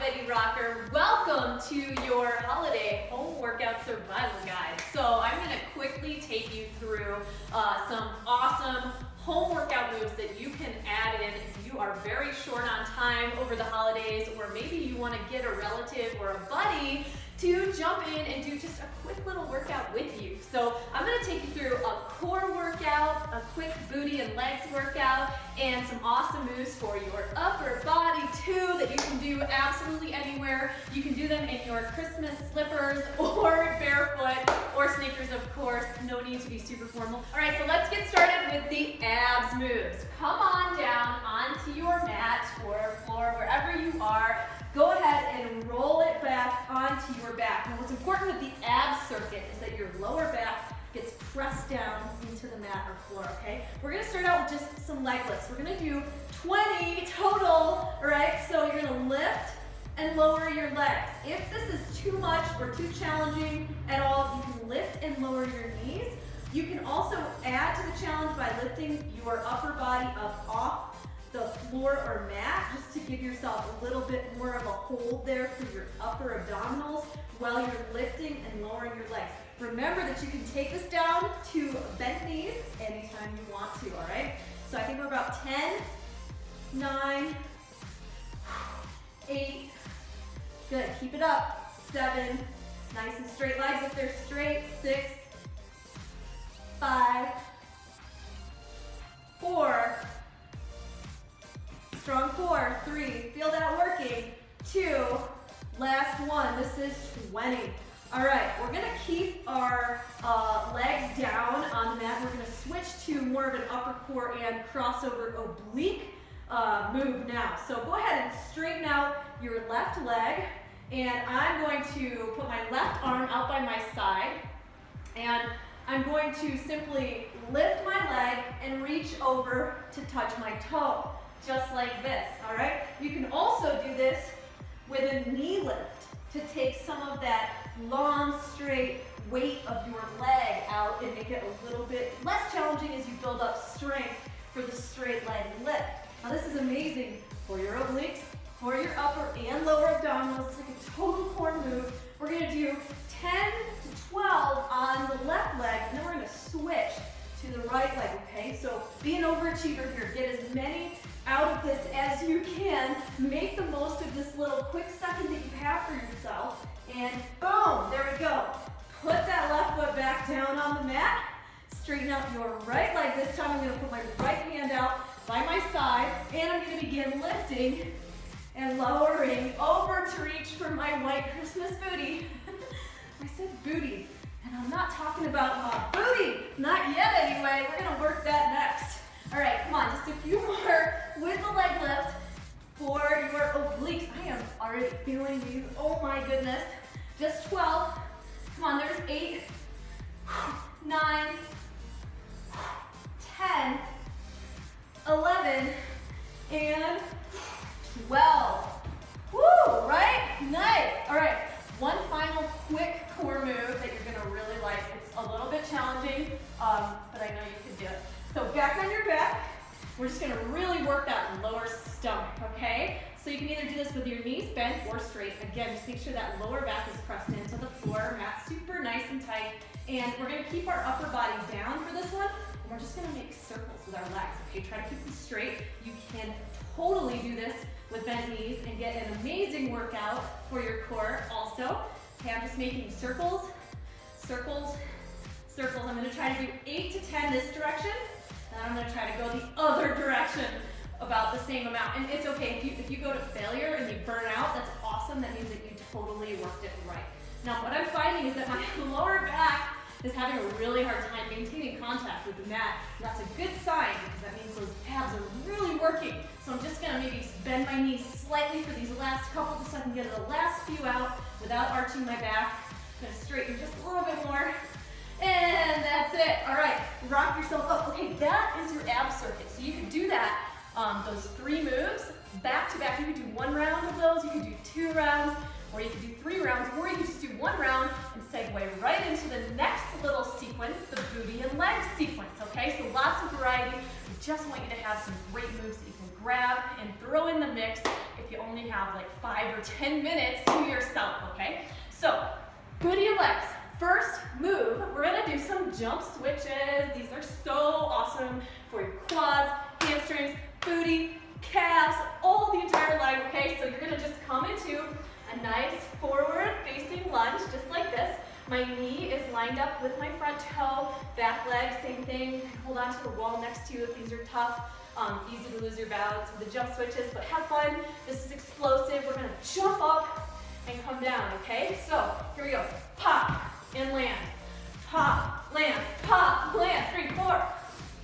Betty Rocker. Welcome to your holiday home workout survival guide. So I'm going to quickly take you through some awesome home workout moves that you can add in if you are very short on time over the holidays, or maybe you want to get a relative or a buddy to jump in and do just a quick little workout with you. So I'm going to take you through a core workout, a quick booty and legs workout, and some awesome moves for your upper body too that you can do absolutely anywhere. You can do them in your Christmas slippers or barefoot or sneakers, of course. No need to be super formal. All right, so let's get started with the abs moves. Come on down onto your mat or floor, wherever you are. Go ahead and roll it back onto your back. Now what's important with the abs circuit is that your lower back gets pressed down into the mat or floor, okay? We're gonna start out with just some leg lifts. We're gonna do 20 total, all right? So you're gonna lift and lower your legs. If this is too much or too challenging at all, you can lift and lower your knees. You can also add to the challenge by lifting your upper body up off the floor or mat, just to give yourself a little bit more of a hold there for your upper abdominals while you're lifting and lowering your legs. Remember that you can take this down to bent knees anytime you want to, all right? So I think we're about 10, 9, 8, good, keep it up, 7, nice and straight legs if they're straight, 6, 5, 4, strong 4, 3, feel that working, 2, last one, this is 20. All right, we're gonna keep our legs down on the mat. We're gonna switch to more of an upper core and crossover oblique move now. So go ahead and straighten out your left leg, and I'm going to put my left arm out by my side, and I'm going to simply lift my leg and reach over to touch my toe, just like this, all right? You can also do this with a knee lift to take some of that long, straight weight of your leg out and make it a little bit less challenging as you build up strength for the straight leg lift. Now this is amazing for your obliques, for your upper and lower abdominals. It's like a total core move. We're gonna do 10 to 12 on the left leg, and then we're gonna switch to the right leg, okay? So be an overachiever here. Get as many out of this as you can. Make the most of this little quick second that you have for yourself. And boom, there we go. Put that left foot back down on the mat. Straighten out your right leg. This time I'm gonna put my right hand out by my side, and I'm gonna begin lifting and lowering over to reach for my white Christmas booty. I said booty, and I'm not talking about booty. Not yet anyway. We're gonna work that next. All right, come on, just a few more with the leg lift for your obliques. I am already feeling these, oh my goodness. Just 12, come on, there's 8, 9, 10, 11, and 12. Woo, right? Nice. All right, one final quick core move that you're gonna really like. It's a little bit challenging, but I know you can do it. So back on your back, we're just gonna really work that lower stomach, okay? So you can either do this with your knees bent or straight. Again, just make sure that lower back is pressed into the floor, mat super nice and tight. And we're gonna keep our upper body down for this one, and we're just gonna make circles with our legs, okay? Try to keep them straight. You can totally do this with bent knees and get an amazing workout for your core also. Okay, I'm just making circles, circles, circles. I'm gonna try to do 8 to 10 this direction, and I'm gonna try to go the other direction about the same amount. And it's okay, if you go to failure and you burn out, that's awesome. That means that you totally worked it right. Now what I'm finding is that my lower back is having a really hard time maintaining contact with the mat. And that's a good sign, because that means those abs are really working. So I'm just gonna maybe bend my knees slightly for these last couple, just so I can get the last few out without arching my back. I'm gonna straighten just a little bit more. And that's it. All right, rock yourself up. Okay, that is your ab circuit. So you can do that, those 3 moves back to back. You could do 1 round of those, you could do 2 rounds, or you could do 3 rounds, or you could just do 1 round and segue right into the next little sequence, the booty and leg sequence, okay? So lots of variety. We just want you to have some great moves that you can grab and throw in the mix if you only only have like 5 or 10 minutes to yourself, okay? So, booty and legs. First move, we're gonna do some jump switches. These are so awesome for your quads, hamstrings, booty, calves, all the entire leg, okay? So you're gonna just come into a nice forward facing lunge, just like this. My knee is lined up with my front toe, back leg, same thing. Hold on to the wall next to you if these are tough. Easy to lose your balance with the jump switches, but have fun. This is explosive. We're gonna jump up and come down, okay? So here we go. Pop and land. Pop, land, pop, land. 3, 4,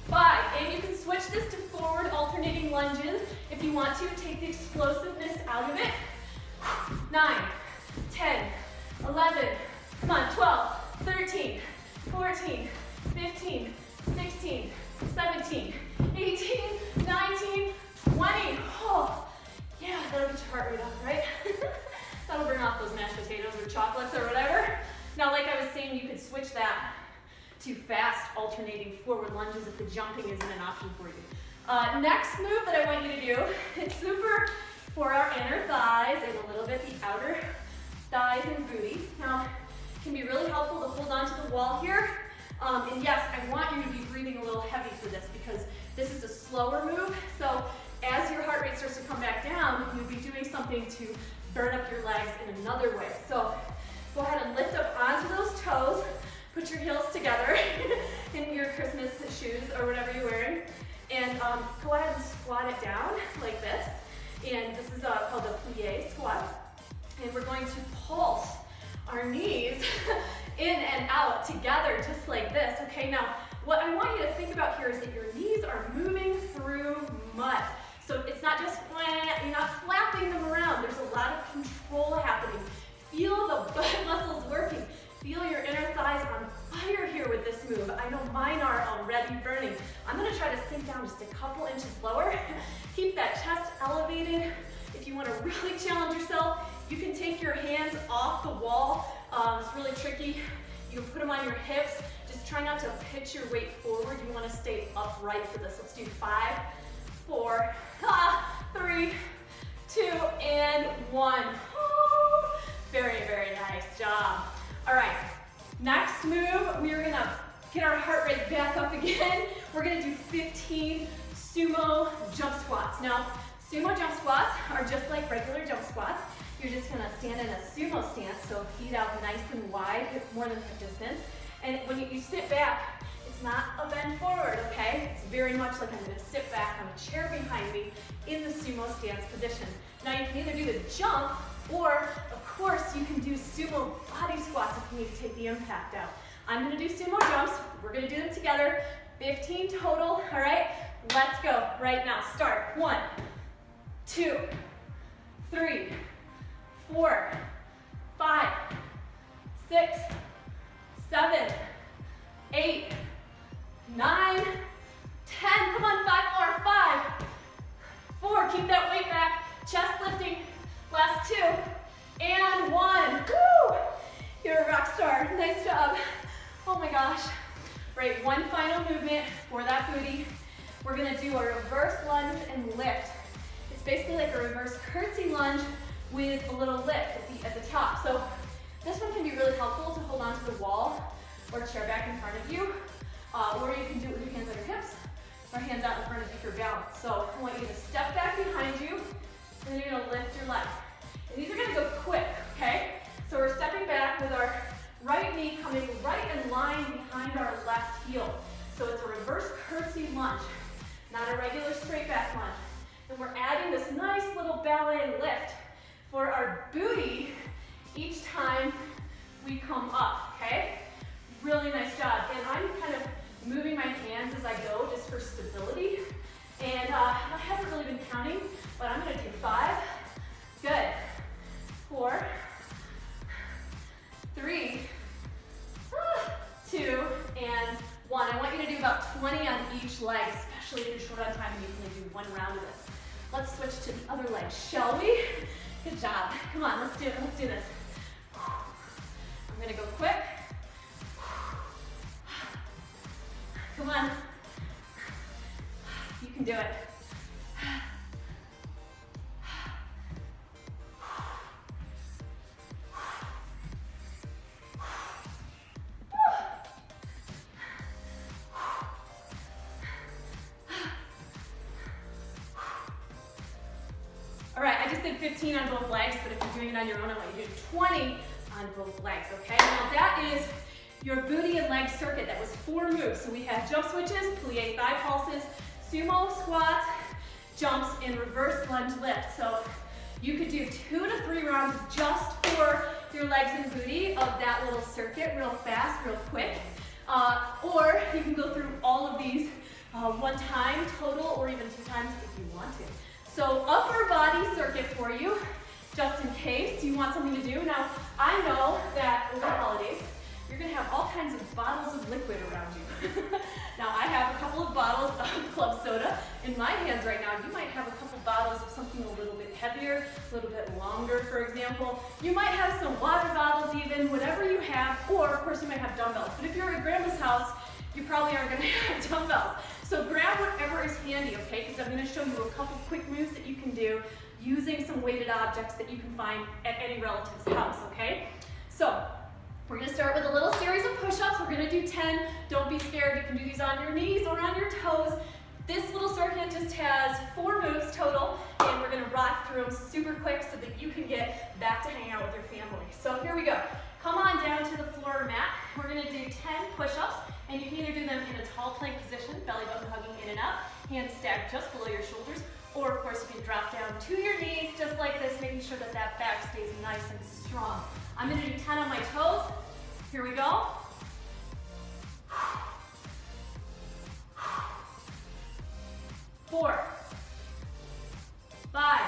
5. And you can switch this to forward alternating lunges if you want to. Take the explosiveness out of it. 9, 10, 11, come on, 12, 13, 14, 15, 16, 17, 18, 19, 20. Oh, yeah, that'll get your heart rate up, right? That'll burn off those mashed potatoes or chocolates or whatever. Now, like I was saying, you could switch that to fast alternating forward lunges if the jumping isn't an option for you. Next move that I want you to do, it's super for our inner thighs and a little bit the outer thighs and booty. Now, it can be really helpful to hold on to the wall here. And yes, I want you to be breathing a little heavy for this because this is a slower move. So as your heart rate starts to come back down, you'll be doing something to burn up your legs in another way. So go ahead and lift up onto those toes. Put your heels together in your Christmas shoes or whatever you're wearing. And go ahead and squat it down like this. And this is called the plie squat. And we're going to pulse our knees in and out together just like this. Okay, now what I want you to think about here is that your knees are moving through mud. So it's not just flat, you're not flapping them around. There's a lot of control happening. Feel the butt muscles working. Feel your inner thighs on fire here with this move. I know mine are already burning. I'm gonna try to sink down just a couple inches lower. Keep that chest elevated. If you wanna really challenge yourself, you can take your hands off the wall. It's really tricky. You can put them on your hips. Just try not to pitch your weight forward. You wanna stay upright for this. Let's do 5, 4, 3, 2, and 1. Very, very nice job. All right, next move, we are gonna get our heart rate back up again. We're gonna do 15 sumo jump squats. Now, sumo jump squats are just like regular jump squats. You're just gonna stand in a sumo stance, so feet out nice and wide, more than hip distance. And when you sit back, it's not a bend forward, okay? It's very much like I'm gonna sit back on a chair behind me in the sumo stance position. Now you can either do the jump, or of course you can do sumo body squats if you need to take the impact out. I'm gonna do sumo jumps. We're gonna do them together, 15 total, all right? Let's go right now. Start. 1, 2, 3, 4, 5, 6, 7, 8, 9, 10. Come on, 5 more. 5, 4. Keep that weight back. Chest lifting. Last 2, and 1. Woo! You're a rock star. Nice job. Oh my gosh. Right, one final movement for that booty. We're gonna do a reverse lunge and lift. It's basically like a reverse curtsy lunge with a little lift at the top. So this one can be really helpful to hold onto the wall or chair back in front of you, or you can do it with your hands on your hips or hands out in front of you for balance. So I want you to step back behind you, and then you're gonna lift your leg. And these are gonna go quick, okay? So we're stepping back with our right knee coming right in line behind our left heel. So it's a reverse curtsy lunge, not a regular straight back lunge. And we're adding this nice little ballet lift for our booty each time we come up, okay? Really nice job. And I'm kind of moving my hands as I go just for stability. And I haven't really been counting, but I'm gonna do 5. Good. 4, 3, 2, and 1. I want you to do about 20 on each leg, especially if you're short on time and you can only do 1 round of this. Let's switch to the other leg, shall we? Good job. Come on, let's do it. Let's do this. I'm gonna go quick. Come on. You can do it. just did 15 on both legs, but if you're doing it on your own, I want you to do 20 on both legs, okay? Now that is your booty and leg circuit. That was 4 moves. So we had jump switches, plie thigh pulses, sumo squats, jumps, and reverse lunge lift. So you could do 2 to 3 rounds just for your legs and booty of that little circuit, real fast, real quick. Or you can go through all of these one time total, or even 2 times if you want to. So upper body circuit for you, just in case you want something to do. Now, I know that over the holidays, you're gonna have all kinds of bottles of liquid around you. Now, I have a couple of bottles of club soda in my hands right now. You might have a couple bottles of something a little bit heavier, a little bit longer, for example. You might have some water bottles even, whatever you have, or of course you might have dumbbells. But if you're at grandma's house, you probably aren't gonna have dumbbells. So grab whatever is handy, okay? Because I'm gonna show you a couple quick moves that you can do using some weighted objects that you can find at any relative's house, okay? So, we're gonna start with a little series of push-ups. We're gonna do 10. Don't be scared. You can do these on your knees or on your toes. This little circuit just has 4 moves total, and we're gonna rock through them super quick so that you can get back to hanging out with your family. So here we go. Come on down to the floor or mat. We're gonna do 10 push-ups, and you can either do them in a tall plank position, belly button hugging in and up, hands stacked just below your shoulders, or of course you can drop down to your knees just like this, making sure that that back stays nice and strong. I'm gonna do 10 on my toes. Here we go. 4, 5,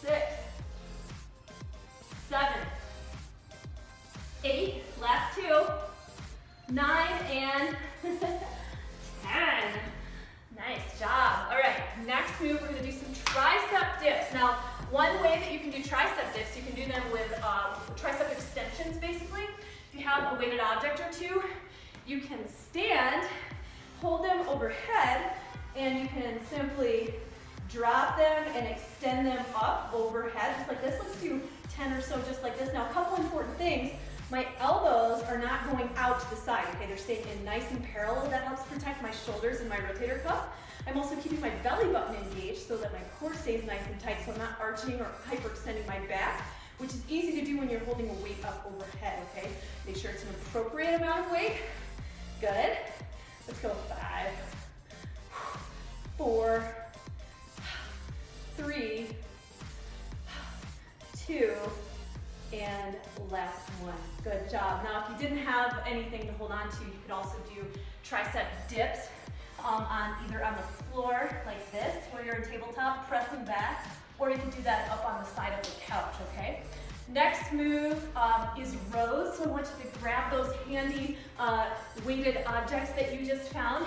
6, 7, 8, last 2, 9, and 10. Nice job. All right, next move, we're gonna do some tricep dips. Now, one way that you can do tricep dips, you can do them with tricep extensions, basically. If you have a weighted object or 2, you can stand, hold them overhead, and you can simply drop them and extend them up overhead, just like this. Let's do 10 or so just like this. Now, a couple important things. My elbows are not going out to the side, okay? They're staying in nice and parallel. That helps protect my shoulders and my rotator cuff. I'm also keeping my belly button engaged so that my core stays nice and tight, so I'm not arching or hyperextending my back, which is easy to do when you're holding a weight up overhead, okay? Make sure it's an appropriate amount of weight. Good. Let's go 5, 4, 3, 2, and last one. Good job. Now, if you didn't have anything to hold on to, you could also do tricep dips either on the floor like this, where you're in tabletop, pressing back, or you can do that up on the side of the couch, okay? Next move is rows. So I want you to grab those handy weighted objects that you just found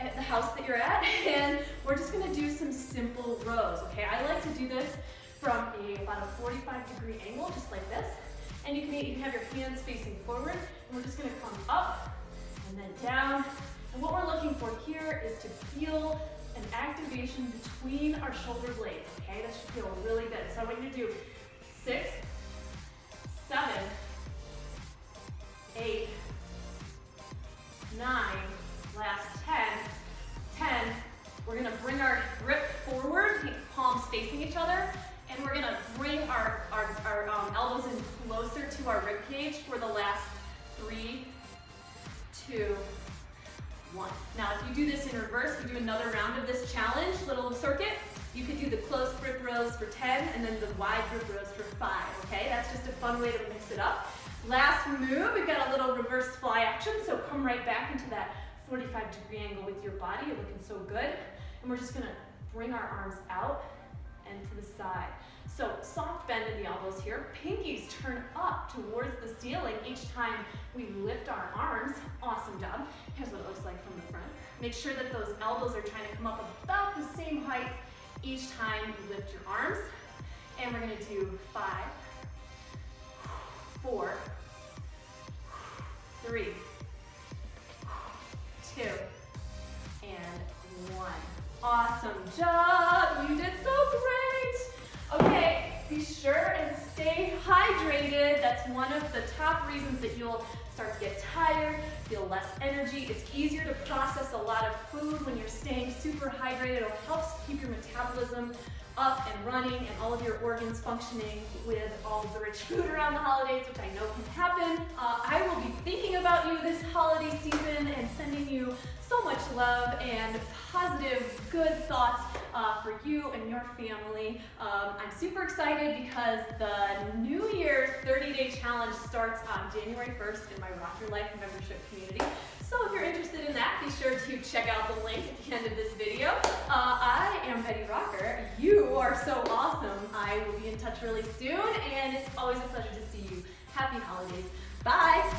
at the house that you're at, and we're just gonna do some simple rows, okay? I like to do this from about a 45-degree angle, just like this. And you can have your hands facing forward, and we're just gonna come up and then down. And what we're looking for here is to feel an activation between our shoulder blades, okay? That should feel really good. So I want you to do 6, 7, 8, 9, last 10. We're gonna bring our grip forward, palms facing each other, and we're gonna bring our elbows in closer to our rib cage for the last 3, 2, 1. Now, if you do this in reverse, we do another round of this challenge, little circuit. You could do the close grip rows for 10 and then the wide grip rows for 5, okay? That's just a fun way to mix it up. Last move, we've got a little reverse fly action, so come right back into that 45-degree angle with your body. You're looking so good. And we're just gonna bring our arms out and to the side. So soft bend in the elbows here. Pinkies turn up towards the ceiling each time we lift our arms. Awesome job. Here's what it looks like from the front. Make sure that those elbows are trying to come up about the same height each time you lift your arms. And we're gonna do 5, 4, 3, 2, and 1. Awesome job. You did so great. Okay, be sure and stay hydrated. That's one of the top reasons that you'll start to get tired, feel less energy. It's easier to process a lot of food when you're staying super hydrated. It helps keep your metabolism up and running and all of your organs functioning with all of the rich food around the holidays, which I know can happen. I will be thinking about you this holiday season and sending you so much love and positive, good thoughts for you and your family. I'm super excited because the New Year's 30-day challenge starts on January 1st in my Rock Your Life membership community. So if you're interested in that, be sure to check out the link at the end of this video. I am Betty Rocker. You are so awesome. I will be in touch really soon, and it's always a pleasure to see you. Happy holidays. Bye.